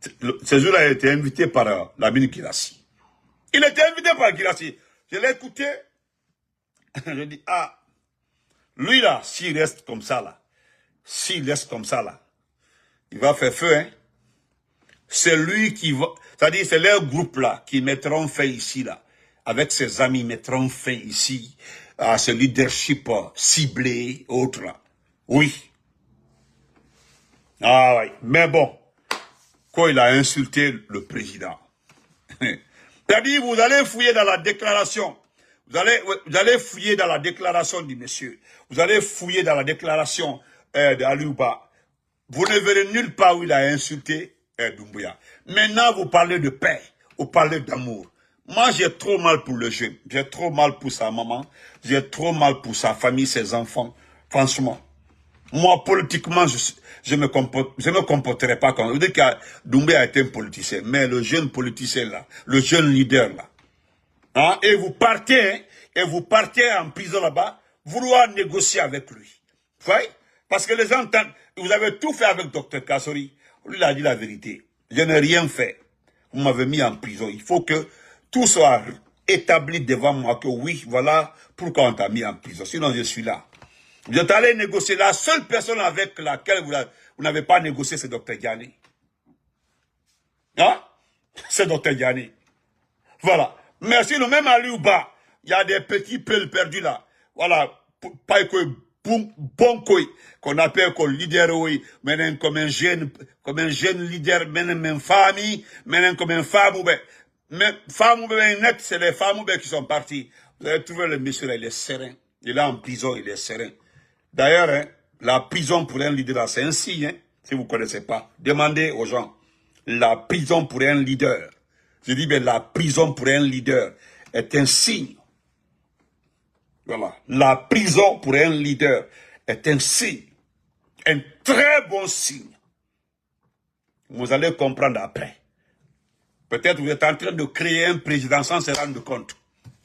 A: Ce jour-là, il a été invité par Lamine Guirassy. Il était invité par Guirassy. Je l'ai écouté. Je dis, ah, lui là, s'il reste comme ça là, il va faire feu, hein. C'est lui qui va, c'est-à-dire c'est leur groupe là qui mettront fin ici là, avec ses amis mettront fin ici à ce leadership ciblé, autre là. Oui. Ah oui, mais bon, quand il a insulté le président, c'est-à-dire vous allez fouiller dans la déclaration, vous allez fouiller dans la déclaration du monsieur, vous allez fouiller dans la déclaration d'Aliouba, vous ne verrez nulle part où il a insulté Doumbouya. Maintenant, vous parlez de paix, vous parlez d'amour. Moi, j'ai trop mal pour le jeune, j'ai trop mal pour sa maman, j'ai trop mal pour sa famille, ses enfants. Franchement, moi, politiquement, je me comporterai pas comme... Vous dites que Doumbouya a été un politicien, mais le jeune politicien là, le jeune leader là, hein, et vous partez en prison là-bas, vouloir négocier avec lui. Vous voyez? Parce que les gens entendent, vous avez tout fait avec Dr Kassori. Lui, il a dit la vérité. Je n'ai rien fait. Vous m'avez mis en prison. Il faut que tout soit établi devant moi que oui, voilà pourquoi on t'a mis en prison. Sinon, je suis là. Vous êtes allé négocier. La seule personne avec laquelle vous n'avez pas négocié, c'est Dr Diané. Hein? C'est Dr Diané. Voilà. Merci, nous, même à Liouba, il y a des petits pelles perdus là. Voilà. Pas que bon qu'on appelle comme leader, oui, maintenant comme un jeune leader, maintenant une famille, maintenant comme une femme ou mais femme ou net, c'est les femmes ou qui sont parties. Vous avez trouvé le monsieur là, il est serein. Il est en prison, il est serein. D'ailleurs, hein, la prison pour un leader, c'est un signe, hein, si vous ne connaissez pas. Demandez aux gens. La prison pour un leader. Je dis bien la prison pour un leader est un signe. Voilà. La prison pour un leader est un signe. Un très bon signe. Vous allez comprendre après. Peut-être vous êtes en train de créer un président sans se rendre compte.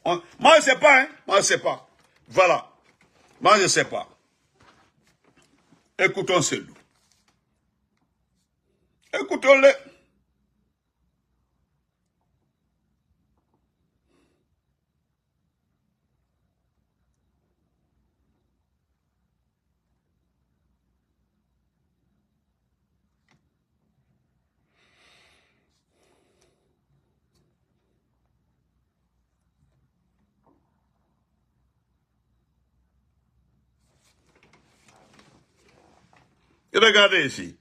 A: Moi, je ne sais pas, hein. Moi, je ne sais pas. Voilà. Moi, je ne sais pas. Écoutons celui. Écoutons-le. Regardez ici.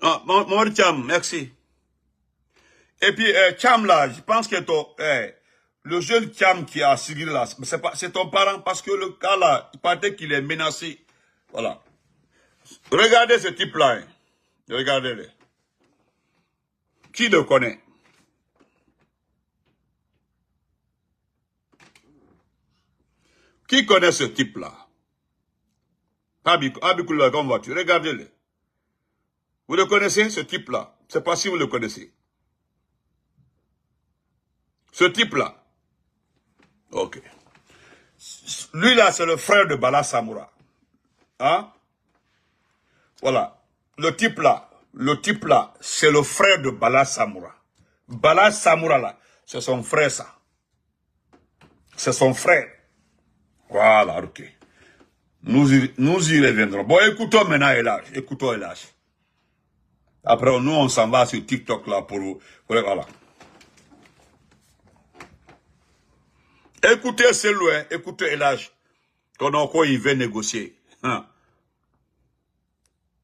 A: Ah, mon Cham, merci. Et puis, Cham là, je pense que le jeune Cham qui a suivi là, c'est ton parent parce que le cas là, il paraît qu'il est menacé. Voilà. Regardez ce type là. Hein. Regardez-le. Qui le connaît? Qui connaît ce type là? Abikoula comme voiture. Regardez-le. Vous le connaissez, ce type-là? Je ne sais pas si vous le connaissez. Ce type-là. Ok. Lui-là, c'est le frère de Bala Samoura. Hein? Voilà. Le type-là, c'est le frère de Bala Samoura. Bala Samoura, là, C'est son frère, ça. C'est son frère. Voilà, ok. Nous y reviendrons. Bon, écoutons maintenant Elage. Écoutons Elage. Après, nous, on s'en va sur TikTok, là, voilà. Écoutez celui, écoutez Elage. Quand il veut négocier. Hein.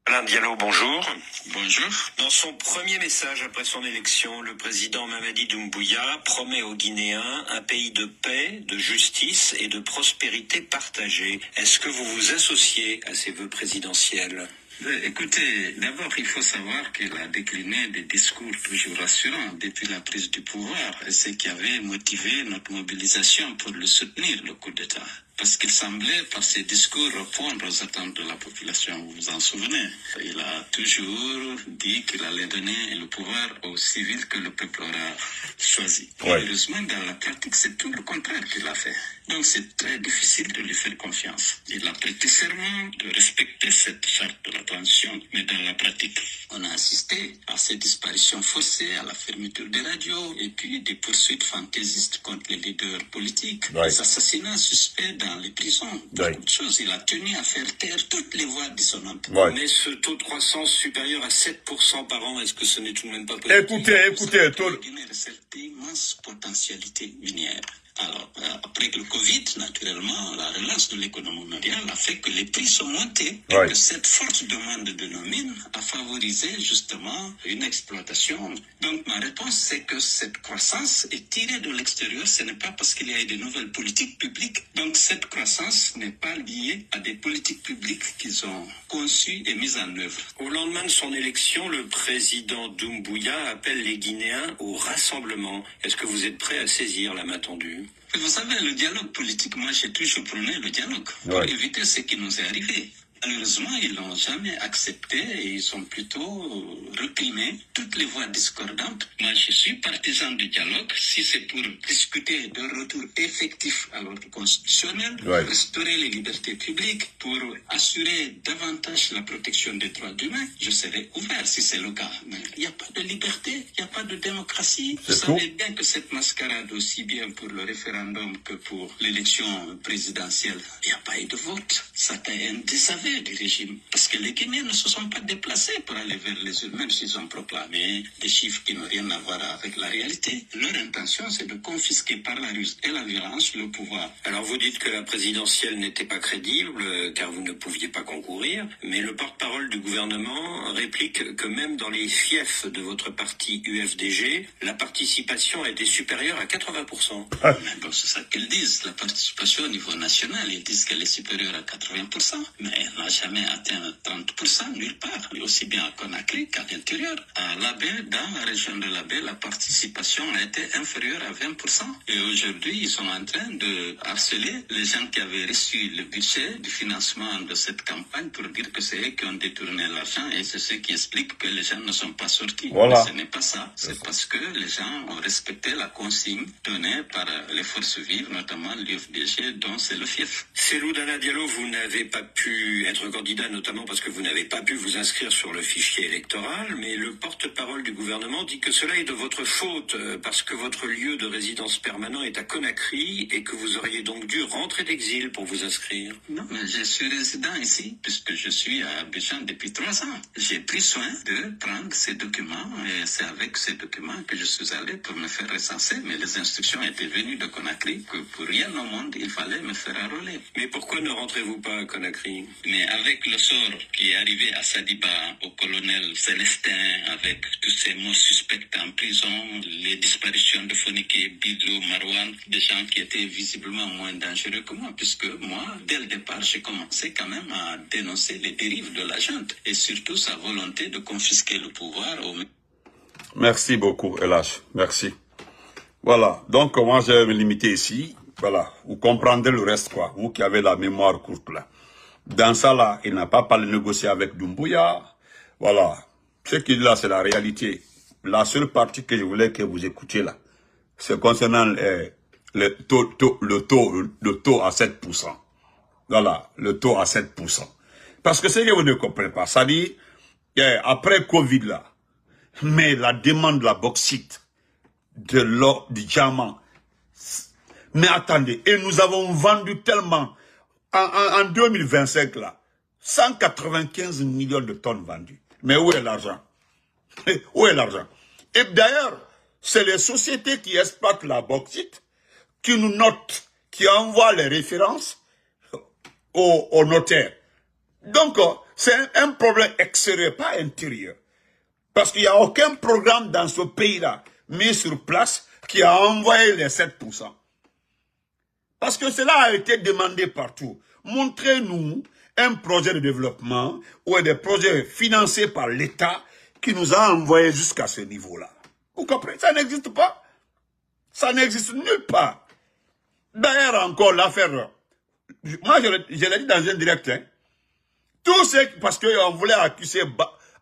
B: Alain Diallo, bonjour. Bonjour. Dans son premier message après son élection, le président Mamadi Doumbouya promet aux Guinéens un pays de paix, de justice et de prospérité partagée. Est-ce que vous vous associez à ces vœux présidentiels ?
C: Écoutez, d'abord, il faut savoir qu'il a décliné des discours toujours rassurants depuis la prise du pouvoir, et ce qui avait motivé notre mobilisation pour le soutenir, le coup d'État. Parce qu'il semblait, par ses discours, répondre aux attentes de la population, vous vous en souvenez. Il a toujours dit qu'il allait donner le pouvoir aux civils que le peuple aura choisi.
A: Ouais.
C: Malheureusement, dans la pratique, c'est tout le contraire qu'il a fait. Donc c'est très difficile de lui faire confiance. Il a prêté serment de respecter cette charte de la transition, mais dans la pratique, on a assisté à ces disparitions forcées, à la fermeture des radios, et puis des poursuites fantaisistes contre les leaders politiques,
A: Ouais.
C: des assassinats suspects dans les prisons,
A: Ouais.
C: beaucoup de choses. Il a tenu à faire taire toutes les voix dissonantes.
A: Ouais.
B: Mais ce taux de croissance supérieur à 7% par an, est-ce que ce n'est tout de même pas possible ?
A: Écoutez,
C: La Guinée recèle d'immenses potentialités minières. Alors, après le Covid, naturellement, la relance de l'économie mondiale a fait que les prix sont montés et
A: Ouais.
C: que cette forte demande de nos mines a favorisé justement une exploitation. Donc, ma réponse, c'est que cette croissance est tirée de l'extérieur. Ce n'est pas parce qu'il y a eu de nouvelles politiques publiques. Donc, cette croissance n'est pas liée à des politiques publiques qu'ils ont conçues et mises en œuvre.
B: Au lendemain de son élection, le président Doumbouya appelle les Guinéens au rassemblement. Est-ce que vous êtes prêt à saisir la main tendue ?
C: Vous savez, le dialogue politique, moi j'ai toujours prôné le dialogue pour
A: Ouais.
C: éviter ce qui nous est arrivé. Malheureusement, ils l'ont jamais accepté et ils ont plutôt réprimé toutes les voix discordantes. Moi, je suis partisan du dialogue si c'est pour discuter d'un retour effectif à l'ordre constitutionnel,
A: Ouais.
C: restaurer les libertés publiques, pour assurer davantage la protection des droits humains. Je serai ouvert si c'est le cas. Mais il n'y a pas de liberté, il n'y a pas de démocratie. Vous
A: C'est tout.
C: savez bien que cette mascarade, aussi bien pour le référendum que pour l'élection présidentielle, il n'y a pas eu de vote. Ça a un désaveu du régime. Parce que les Guinéens ne se sont pas déplacés pour aller vers les urnes, même s'ils ont proclamé des chiffres qui n'ont rien à voir avec la réalité. Leur intention, c'est de confisquer par la ruse et la violence le pouvoir.
B: Alors vous dites que la présidentielle n'était pas crédible, car vous ne pouviez pas concourir, mais le porte-parole du gouvernement réplique que même dans les fiefs de votre parti UFDG, la participation était supérieure à 80%.
C: Mais bon, c'est ça qu'ils disent. La participation au niveau national, ils disent qu'elle est supérieure à 80%, mais elle n'a jamais atteint 30% nulle part. Et aussi bien à Conakry qu'à l'intérieur. À Labé, dans la région de Labé, la participation a été inférieure à 20%. Et aujourd'hui, ils sont en train de harceler les gens qui avaient reçu le budget du financement de cette campagne pour dire que c'est eux qui ont détourné l'argent, et c'est ce qui explique que les gens ne sont pas sortis.
A: Voilà.
C: Mais ce n'est pas ça. C'est parce que les gens ont respecté la consigne donnée par les forces vives, notamment l'UFDG, dont c'est le fief.
B: Cellou Dana Diallo, vous n'avez pas pu être candidat, notamment parce que vous n'avez pas pu vous inscrire sur le fichier électoral, mais le porte-parole du gouvernement dit que cela est de votre faute, parce que votre lieu de résidence permanent est à Conakry et que vous auriez donc dû rentrer d'exil pour vous inscrire.
C: Non, mais je suis résident ici, puisque je suis à Abidjan depuis 3 ans. J'ai pris soin de prendre ces documents, et c'est avec ces documents que je suis allé pour me faire recenser, mais les instructions étaient venues de Conakry, que pour rien au monde, il fallait me faire enrôler.
B: Mais pourquoi ne rentrez-vous pas à Conakry ?
C: Mais avec le sort qui est arrivé à Sadiba, au colonel Célestin, avec tous ces morts suspects en prison, les disparitions de Fonike, Bidlo, Marouane, des gens qui étaient visiblement moins dangereux que moi, puisque moi, dès le départ, j'ai commencé quand même à dénoncer les dérives de la junte, et surtout sa volonté de confisquer le pouvoir au...
A: Merci beaucoup, LH. Merci. Voilà. Donc, moi, je vais me limiter ici. Voilà. Vous comprendrez le reste, quoi. Vous qui avez la mémoire courte, là. Dans ça, là, il n'a pas parlé négocier avec Doumbouya. Voilà. Ce qu'il dit là, c'est la réalité. La seule partie que je voulais que vous écoutiez, là, c'est concernant le taux à 7%. Voilà. Le taux à 7%. Parce que c'est que vous ne comprenez pas. Ça dit, après Covid, là, mais la demande de la bauxite de l'or, du diamant. Mais attendez, et nous avons vendu tellement, en 2025 là, 195 millions de tonnes vendues. Mais où est l'argent? Où est l'argent? Et d'ailleurs, c'est les sociétés qui exploitent la bauxite, qui nous notent, qui envoient les références aux notaires. Donc, c'est un problème extérieur, pas intérieur. Parce qu'il n'y a aucun programme dans ce pays-là mis sur place qui a envoyé les 7%. Parce que cela a été demandé partout. Montrez-nous un projet de développement ou des projets financés par l'État qui nous a envoyés jusqu'à ce niveau-là. Vous comprenez? Ça n'existe pas. Ça n'existe nulle part. D'ailleurs, encore l'affaire, moi je l'ai dit dans un direct, hein, tout c'est parce qu'on voulait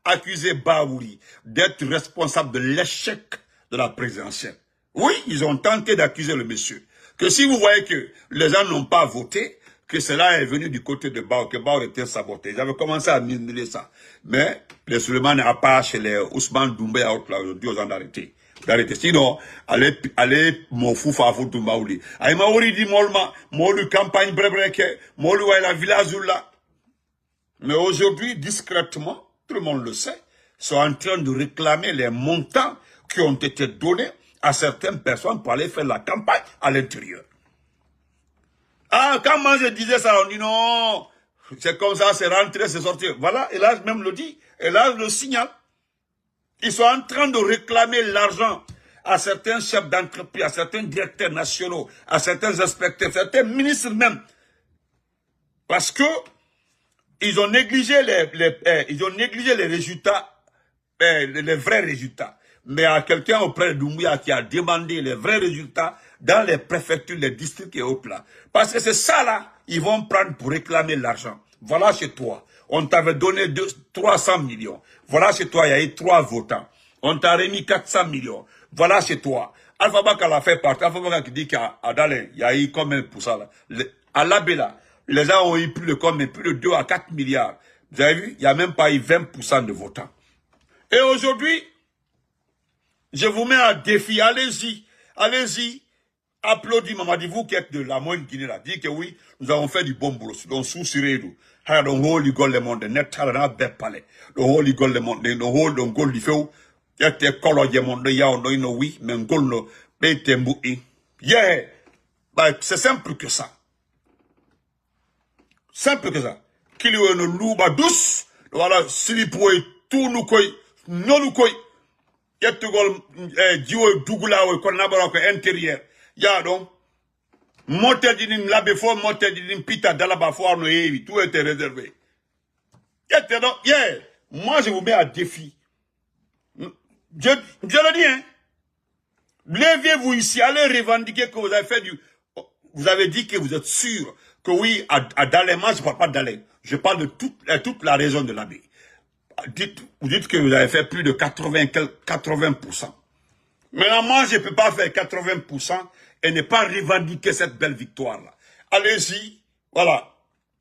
A: accuser Baouri d'être responsable de l'échec de la présidentielle. Oui, ils ont tenté d'accuser le monsieur. Que si vous voyez que les gens n'ont pas voté, que cela est venu du côté de Baouri, que Baouri était saboté. Ils avaient commencé à murmurer ça. Mais les Suleiman Apache, les Ousmane Doumbé, aujourd'hui, aux gens d'arrêter. Sinon, allez, mon fou, fafou, Doumbaouli. Aïe, Maouri dit, Moulu, campagne, brebreke, Moulu, la village là. Mais aujourd'hui, discrètement, tout le monde le sait, sont en train de réclamer les montants qui ont été donnés à certaines personnes pour aller faire la campagne à l'intérieur. Ah, quand moi je disais ça, on dit non, c'est comme ça, c'est rentré, c'est sorti. Voilà, et là, même le dit, et là, le signale. Ils sont en train de réclamer l'argent à certains chefs d'entreprise, à certains directeurs nationaux, à certains inspecteurs, certains ministres même. Parce que ils ont négligé les résultats, les vrais résultats. Mais à quelqu'un auprès de Doumbouya qui a demandé les vrais résultats dans les préfectures, les districts et autres là. Parce que c'est ça là, ils vont prendre pour réclamer l'argent. Voilà chez toi. On t'avait donné 300 millions. Voilà chez toi, il y a eu 3 votants. On t'a remis 400 millions. Voilà chez toi. Alpha Baka l'a fait partie. Alpha Baka qui dit qu'à Dalin, il y a eu combien pour ça là? À l'Abela, les gens ont eu plus de 2 à 4 milliards. Vous avez vu? Il n'y a même pas eu 20% de votants. Et aujourd'hui, je vous mets un défi. Allez-y. Allez-y. Applaudis, Mamadi, vous qui êtes de la moyenne Guinée là. Dites que oui, nous avons fait du bon boulot. Donc, sous-siré, nous. Donc, holy God, le monde, net, harana, bepale. Donc, holy God, le monde, donc, hold, donc, gold, il faut, yete, kolo, yemon, de yao, no, ino, oui, mais, gold, no, bete, mou, yeah. Bah, c'est simple que ça. Simple que ça. Qu'il y ait une louba douce, voilà, silipoué, tout nous koi, non nous koi. Yete, gol, diwo, dougula, kon nabara, ko intérieur. Ya, donc, monter d'une labé fort, monter d'une pita d'alaba fort, tout était réservé. Yeah. Moi, je vous mets à défi. Je le dis, hein. Levez-vous ici, allez revendiquer que vous avez fait vous avez dit que vous êtes sûr que oui, à Dalé, moi, je ne parle pas de Dalé. Je parle de toute la région de l'Abbé. Vous dites que vous avez fait plus de 80%. Maintenant, moi, je ne peux pas faire 80% et ne pas revendiquer cette belle victoire-là. Allez-y, voilà.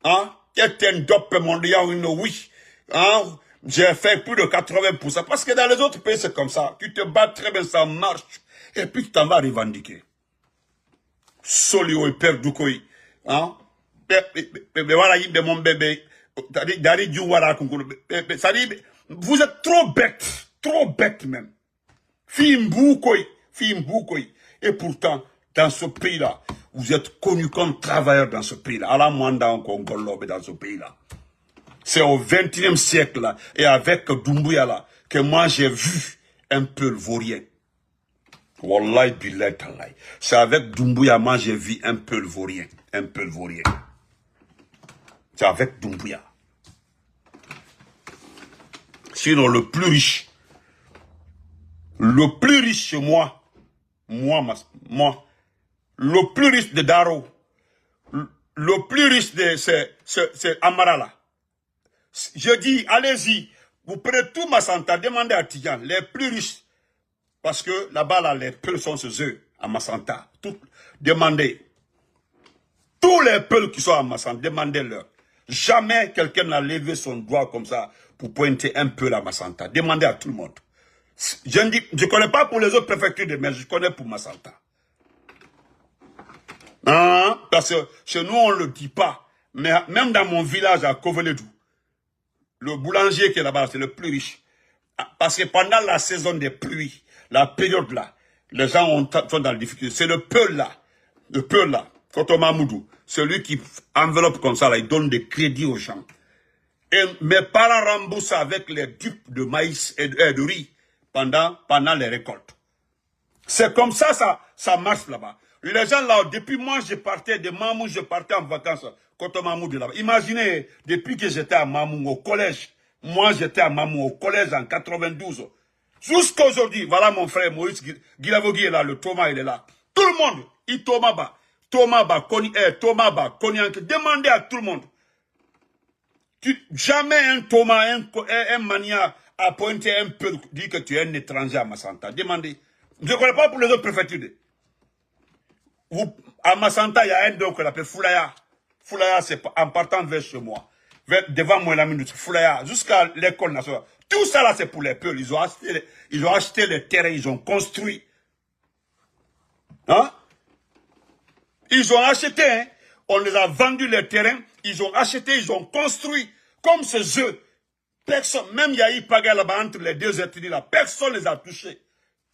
A: Hein? Oui. Hein? J'ai fait plus de 80%. Parce que dans les autres pays, c'est comme ça. Tu te bats très bien, ça marche. Et puis, tu t'en vas revendiquer. Solio et père du koi. Hein? Mais voilà, il de mon bébé. Vous êtes trop bête même. Et pourtant, dans ce pays-là, vous êtes connus comme travailleurs dans ce pays-là. À la Mwanda, dans ce pays-là. C'est au XXIe siècle, là, et avec Doumbouya, là, que moi j'ai vu un peu le vaurien. Wallahi billahi talai. C'est avec Doumbouya, moi j'ai vu un peu le vaurien. Un peu le vaurien. C'est avec Doumbouya. Sinon, le plus riche chez moi, le plus riche de Daro, le plus riche de c'est Amarala. Je dis, allez-y, vous prenez tout Massanta, demandez à Tijan, les plus riches, parce que là-bas, là, les peuls sont chez eux, à Massanta. Demandez. Tous les peuls qui sont à Massanta, demandez-leur. Jamais quelqu'un n'a levé son doigt comme ça pour pointer un peu à Massanta. Demandez à tout le monde. Je ne connais pas pour les autres préfectures, mais je connais pour Massanta. Hein? Parce que chez nous, on ne le dit pas. Mais même dans mon village à Koveledou, le boulanger qui est là-bas, c'est le plus riche. Parce que pendant la saison des pluies, la période là, les gens sont dans la difficulté. C'est le Peul là, Koto Mamoudou, celui qui enveloppe comme ça, là, il donne des crédits aux gens. Et mes parents remboursent avec les dupes de maïs et de riz pendant les récoltes. C'est comme ça, ça marche là-bas. Les gens là, depuis moi, je partais de Mamou, je partais en vacances, Koto Mamoudou là-bas. Imaginez, depuis que j'étais à Mamou, au collège, moi j'étais à Mamou, au collège en 92. Jusqu'à aujourd'hui, voilà mon frère Moïse Guilavogui est là, le Thomas il est là. Tout le monde, il Thomas Ba, Konyanke, demandez à tout le monde. Jamais un Thomas, un mania a pointé un peu, dit que tu es un étranger à Massanta. Demandez. Je ne connais pas pour les autres préfectures. À Massanta, il y a un don qu'on appelle Foulaya. Foulaya, c'est en partant vers chez moi. Devant moi, la minute, Foulaya, jusqu'à l'école nationale. Tout ça là, c'est pour les peuples. Ils ont acheté les terrains, ils ont construit. Hein? Ils ont acheté, hein? On les a vendu les terrains, ils ont acheté, ils ont construit. Comme ces œufs. Personne, même Yahi Paga là-bas, entre les deux ethnies là, personne les a touchés.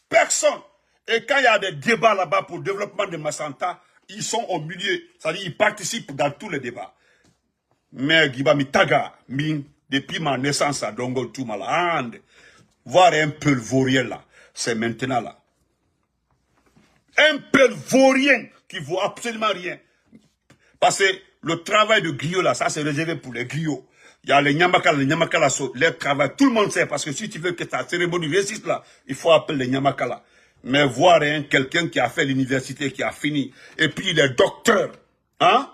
A: Personne. Et quand il y a des débats là-bas pour le développement de Massanta, ils sont au milieu. C'est-à-dire, ils participent dans tous les débats. Mais Gibami Taga, depuis ma naissance à Dongo Toumala, voir un peu le vaurien là, c'est maintenant là. Un peu le vaurien qui vaut absolument rien. Parce que le travail de griot là, ça c'est réservé pour les griots. Il y a les Nyamakala, les travail, tout le monde sait, parce que si tu veux que ta cérémonie réussisse là, il faut appeler les Nyamakala. Mais voir quelqu'un qui a fait l'université, qui a fini, et puis il est docteur, hein?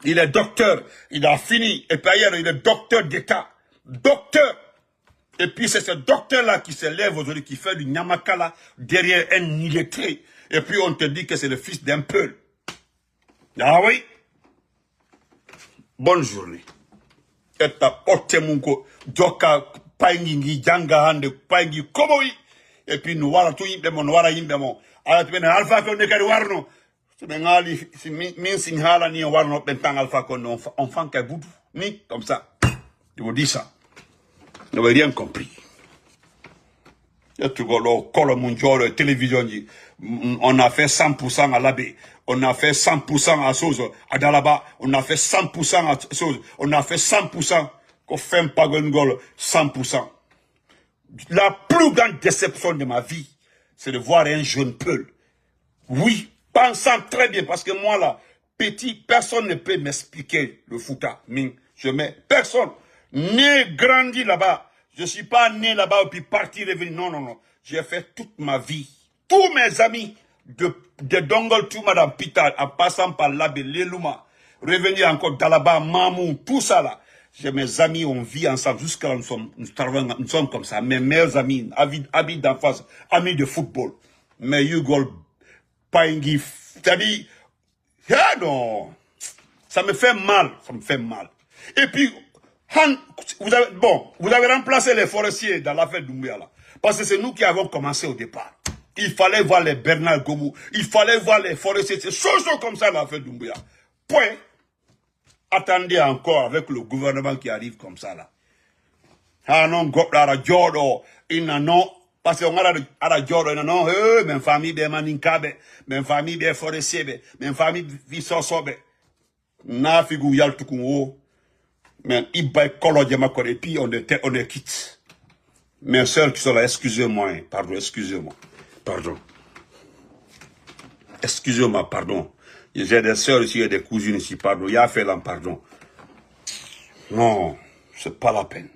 A: Il est docteur, il a fini, et puis ailleurs il est docteur d'État, docteur. Et puis c'est ce docteur-là qui se lève aujourd'hui, qui fait du Nyamakala derrière un illettré. Et puis on te dit que c'est le fils d'un Peul. Ah oui? Bonne journée. Et ta otemunko, joka, paingi, janga hande, paingi, komoi. Et puis nous voilà tout yimbe, nous voilà yimbe mon. Alors tu veux alpha qu'on ne kari warno. Tu me ngali, si min singhala ni warno, pentang alpha qu'on enfant kaboudou. Ni, comme ça. Je vous dis ça. Vous n'avez rien compris. Télévision, on a fait 100% à l'abbé, on a fait 100% à Soz, à Dalaba, on a fait 100% à Soz, on a fait 100% qu'on fait un pagongol, 100%. La plus grande déception de ma vie, c'est de voir un jeune Peul. Oui, pensant très bien, parce que moi là, petit, personne ne peut m'expliquer le fouta. Je mets personne. Né, grandi là-bas. Je ne suis pas né là-bas et puis parti, revenu. Non, non, non. J'ai fait toute ma vie. Tous mes amis de Dongol tout Madame Pita, en passant par l'abbé Lelouma, revenir encore d'Alaba, Mamou, tout ça là. J'ai mes amis, on vit ensemble jusqu'à nous sommes comme ça. Mes meilleurs amis, amis d'enfance, amis de football. Mais Yugol, Paingi, c'est-à-dire, ah non, ça me fait mal, ça me fait mal. Et puis, vous avez remplacé les forestiers dans l'affaire Doumbouya là. Parce que c'est nous qui avons commencé au départ. Il fallait voir les Bernard Gomou, il fallait voir les forestiers, c'est chose comme ça l'affaire Doumbouya. Point. Attendez encore avec le gouvernement qui arrive comme ça là. Ah non, Goplara Jodo, il n'a non, parce qu'on a la Jodo, il n'a non, même famille de Maninkabe, même famille de forestiers, même famille de Vissosobe. Na figou yal tukungo. Mais il va et puis on est quitte. Mes soeurs qui sont là, excusez-moi, pardon, excusez-moi, pardon. Excusez-moi, pardon. J'ai des soeurs ici et des cousines ici, pardon. Il y a fait là, pardon. Non, c'est pas la peine.